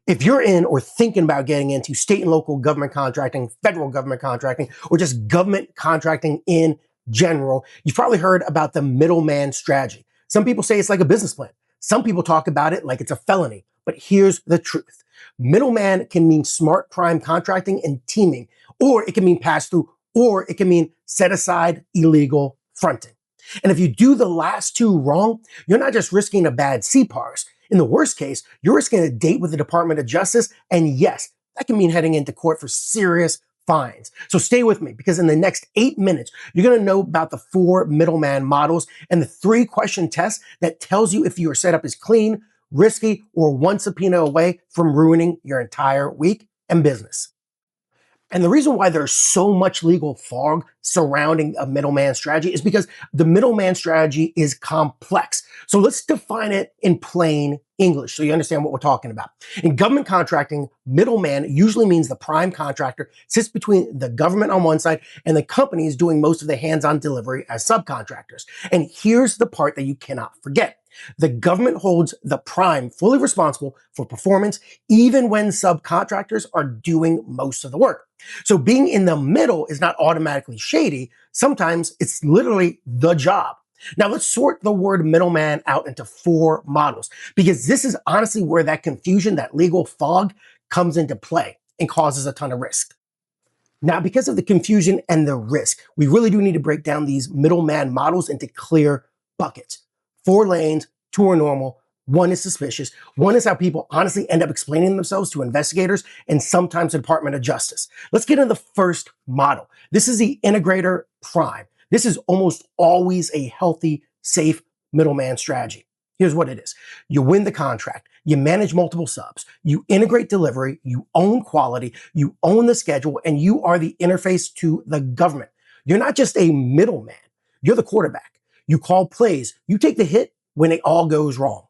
If you're in or thinking about getting into state and local government contracting, federal government contracting, or just government contracting in general, you've probably heard about the middleman strategy. Some people say it's like a business plan. Some people talk about it like it's a felony. But here's the truth. Middleman can mean smart prime contracting and teaming, or it can mean pass through, or it can mean set aside illegal fronting. And if you do the last two wrong, you're not just risking a bad CPARS. In the worst case, you're risking a date with the Department of Justice. And yes, that can mean heading into court for serious fines. So stay with me, because in the next 8 minutes, you're going to know about the 4 middleman models and the 3-question test that tells you if your setup is clean, risky, or one subpoena away from ruining your entire week and business. And the reason why there's so much legal fog surrounding a middleman strategy is because the middleman strategy is complex. So let's define it in plain English so you understand what we're talking about. In government contracting, middleman usually means the prime contractor sits between the government on one side and the companies doing most of the hands-on delivery as subcontractors. And here's the part that you cannot forget. The government holds the prime fully responsible for performance, even when subcontractors are doing most of the work. So being in the middle is not automatically shady. Sometimes it's literally the job. Now let's sort the word middleman out into 4 models, because this is honestly where that confusion, that legal fog comes into play and causes a ton of risk. Now, because of the confusion and the risk, we really do need to break down these middleman models into clear buckets. 4 lanes, 2 are normal, 1 is suspicious, 1 is how people honestly end up explaining themselves to investigators and sometimes the Department of Justice. Let's get into the first model. This is the integrator prime. This is almost always a healthy, safe middleman strategy. Here's what it is. You win the contract, you manage multiple subs, you integrate delivery, you own quality, you own the schedule, and you are the interface to the government. You're not just a middleman, you're the quarterback. You call plays, you take the hit when it all goes wrong.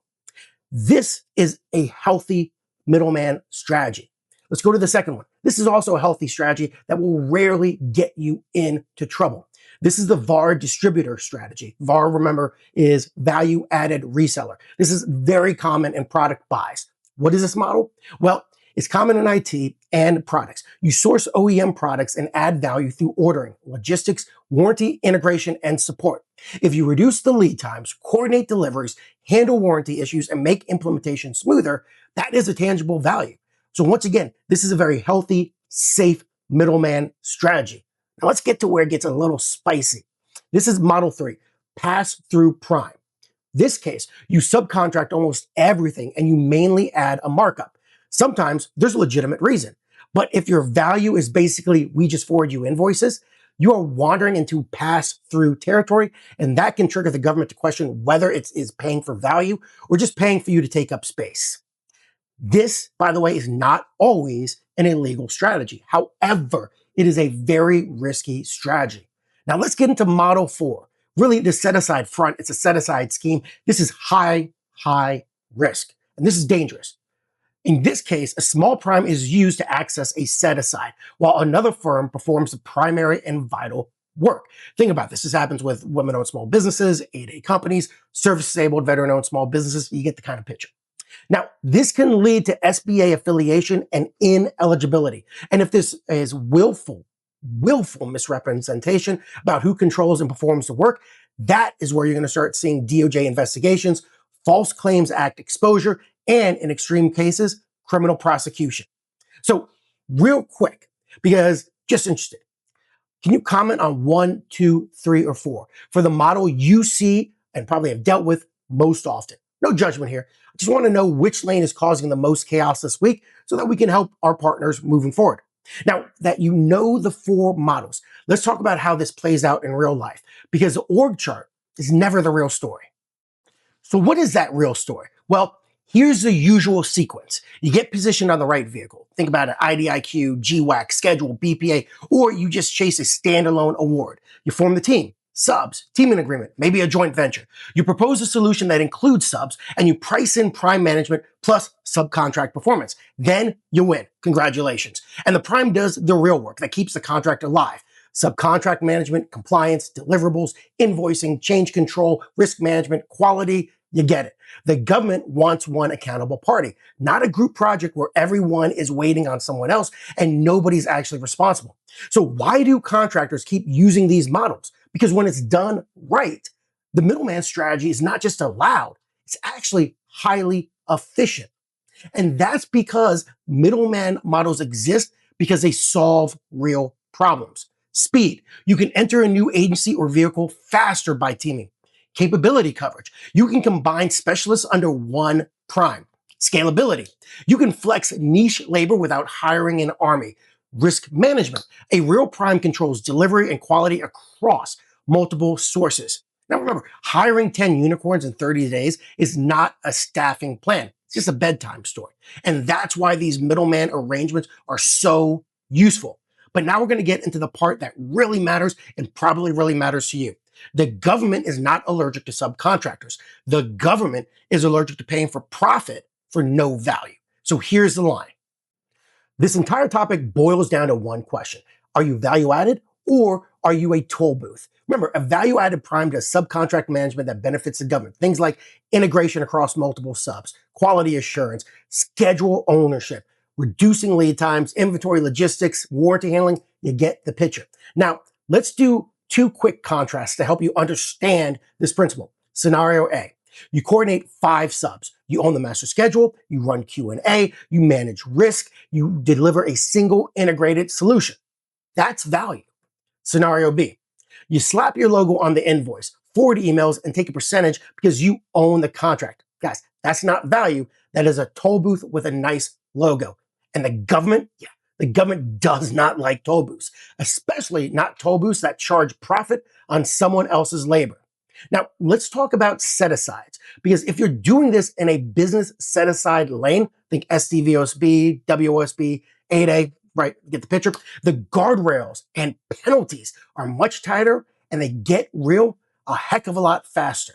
This is a healthy middleman strategy. Let's go to the second one. This is also a healthy strategy that will rarely get you into trouble. This is the VAR distributor strategy. VAR, remember, is value added reseller. This is very common in product buys. What is this model? Well, it's common in IT and products. You source OEM products and add value through ordering, logistics, warranty, integration, and support. If you reduce the lead times, coordinate deliveries, handle warranty issues, and make implementation smoother, that is a tangible value. So once again, this is a very healthy, safe middleman strategy. Now let's get to where it gets a little spicy. This is model 3, pass through prime. This case, you subcontract almost everything and you mainly add a markup. Sometimes there's a legitimate reason. But if your value is basically, we just forward you invoices, you are wandering into pass-through territory, and that can trigger the government to question whether it is paying for value or just paying for you to take up space. This, by the way, is not always an illegal strategy. However, it is a very risky strategy. Now let's get into model 4. Really, the set-aside front, it's a set-aside scheme. This is high risk, and this is dangerous. In this case, a small prime is used to access a set-aside, while another firm performs the primary and vital work. Think about this. This happens with women-owned small businesses, 8A companies, service-disabled, veteran-owned small businesses. You get the kind of picture. Now, this can lead to SBA affiliation and ineligibility. And if this is willful misrepresentation about who controls and performs the work, that is where you're going to start seeing DOJ investigations, False Claims Act exposure, and in extreme cases, criminal prosecution. So real quick, because just interested, can you comment on 1, 2, 3, or 4 for the model you see and probably have dealt with most often? No judgment here. I just want to know which lane is causing the most chaos this week so that we can help our partners moving forward. Now that you know the 4 models, let's talk about how this plays out in real life, because the org chart is never the real story. So what is that real story? Well, here's the usual sequence. You get positioned on the right vehicle. Think about it, IDIQ, GWAC, schedule, BPA, or you just chase a standalone award. You form the team, subs, teaming agreement, maybe a joint venture. You propose a solution that includes subs, and you price in prime management plus subcontract performance. Then you win. Congratulations. And the prime does the real work that keeps the contract alive. Subcontract management, compliance, deliverables, invoicing, change control, risk management, quality, You get it. The government wants one accountable party, not a group project where everyone is waiting on someone else and nobody's actually responsible. So why do contractors keep using these models? Because when it's done right, the middleman strategy is not just allowed, it's actually highly efficient. And that's because middleman models exist because they solve real problems. Speed. You can enter a new agency or vehicle faster by teaming. Capability coverage. You can combine specialists under one prime. Scalability. You can flex niche labor without hiring an army. Risk management. A real prime controls delivery and quality across multiple sources. Now remember, hiring 10 unicorns in 30 days is not a staffing plan. It's just a bedtime story. And that's why these middleman arrangements are so useful. But now we're going to get into the part that really matters and probably really matters to you. The government is not allergic to subcontractors. The government is allergic to paying for profit for no value. So here's the line. This entire topic boils down to one question. Are you value added or are you a toll booth? Remember, a value added prime does subcontract management that benefits the government. Things like integration across multiple subs, quality assurance, schedule ownership, reducing lead times, inventory logistics, warranty handling. You get the picture. Now, let's do two quick contrasts to help you understand this principle. Scenario A. You coordinate 5 subs. You own the master schedule, you run Q&A, you manage risk, you deliver a single integrated solution. That's value. Scenario B. You slap your logo on the invoice, forward emails, and take a percentage because you own the contract. Guys, that's not value. That is a toll booth with a nice logo. And the government, the government does not like toll booths, especially not toll booths that charge profit on someone else's labor. Now, let's talk about set-asides, because if you're doing this in a business set-aside lane, think SDVOSB, WOSB, 8A, right, get the picture, the guardrails and penalties are much tighter and they get real a heck of a lot faster.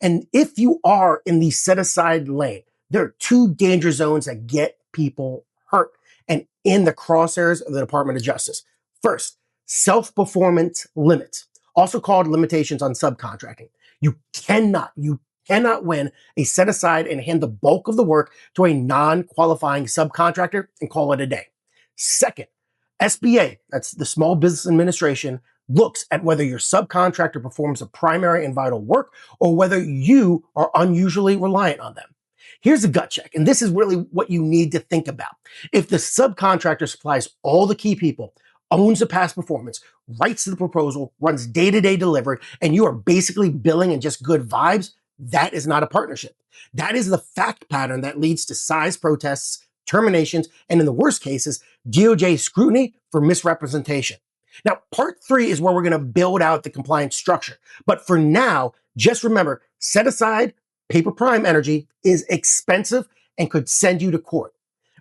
And if you are in the set-aside lane, there are 2 danger zones that get people hurt and in the crosshairs of the Department of Justice. First, self-performance limits, also called limitations on subcontracting. You cannot win a set aside and hand the bulk of the work to a non-qualifying subcontractor and call it a day. Second, SBA, that's the Small Business Administration, looks at whether your subcontractor performs the primary and vital work or whether you are unusually reliant on them. Here's a gut check, and this is really what you need to think about. If the subcontractor supplies all the key people, owns the past performance, writes the proposal, runs day-to-day delivery, and you are basically billing and just good vibes, that is not a partnership. That is the fact pattern that leads to size protests, terminations, and in the worst cases, DOJ scrutiny for misrepresentation. Now, part 3 is where we're going to build out the compliance structure. But for now, just remember, set aside paper prime energy is expensive and could send you to court.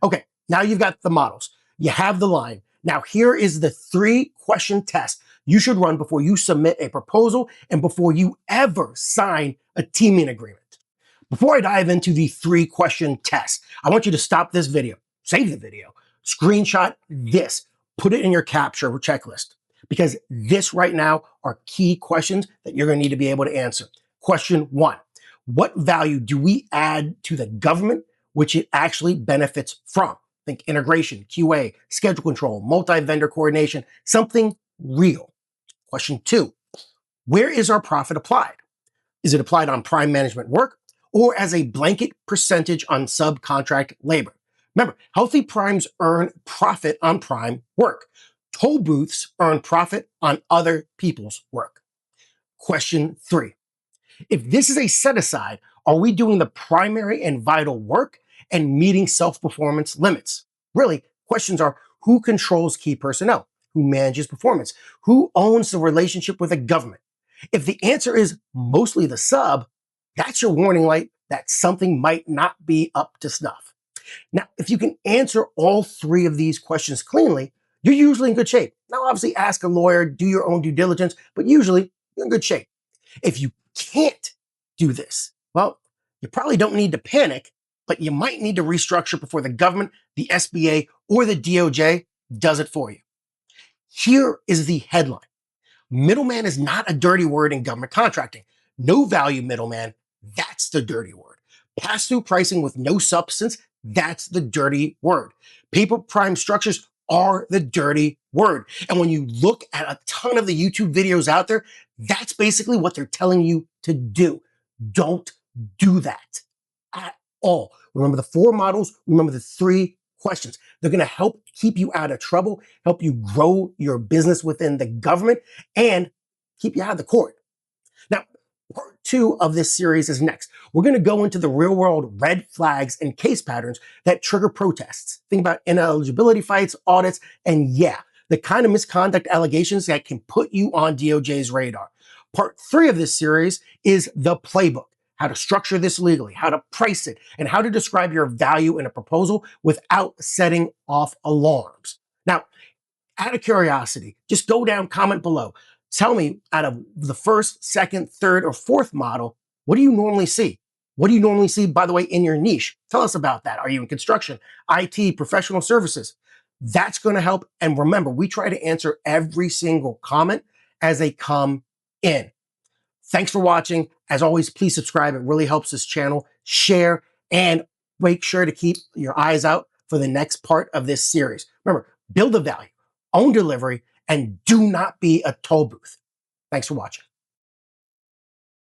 Okay, now you've got the models. You have the line. Now, here is the 3-question test you should run before you submit a proposal and before you ever sign a teaming agreement. Before I dive into the 3-question test, I want you to stop this video, save the video, screenshot this, put it in your capture checklist, because this right now are key questions that you're going to need to be able to answer. Question 1, what value do we add to the government which it actually benefits from? Think integration, QA, schedule control, multi-vendor coordination, something real. Question 2, where is our profit applied? Is it applied on prime management work or as a blanket percentage on subcontract labor? Remember, healthy primes earn profit on prime work. Toll booths earn profit on other people's work. Question 3, if this is a set-aside, are we doing the primary and vital work and meeting self-performance limits? Really, questions are, who controls key personnel? Who manages performance? Who owns the relationship with the government? If the answer is mostly the sub, that's your warning light that something might not be up to snuff. Now, if you can answer all 3 of these questions cleanly, you're usually in good shape. Now, obviously, ask a lawyer, do your own due diligence, but usually you're in good shape. If you can't do this, well, you probably don't need to panic, but you might need to restructure before the government, the SBA, or the DOJ does it for you. Here is the headline. Middleman is not a dirty word in government contracting. No value middleman, That's the dirty word. Pass-through pricing with no substance, that's the dirty word. Paper prime structures are the dirty word. And when you look at a ton of the YouTube videos out there, that's basically what they're telling you to do. Don't do that at all. Remember the 4 models, remember the 3 questions. They're going to help keep you out of trouble, help you grow your business within the government, and keep you out of the court. Now, part 2 of this series is next. We're going to go into the real world red flags and case patterns that trigger protests. Think about ineligibility fights, audits, and yeah, the kind of misconduct allegations that can put you on DOJ's radar. Part 3 of this series is the playbook. How to structure this legally, how to price it, and how to describe your value in a proposal without setting off alarms. Now, out of curiosity, just go down, comment below. Tell me, out of the first, second, third, or fourth model, what do you normally see? What do you normally see, by the way, in your niche? Tell us about that. Are you in construction, IT, professional services? That's going to help. And remember, we try to answer every single comment as they come in. Thanks for watching. As always, please subscribe. It really helps this channel. Share, and make sure to keep your eyes out for the next part of this series. Remember, build the value, own delivery, and do not be a toll booth. Thanks for watching.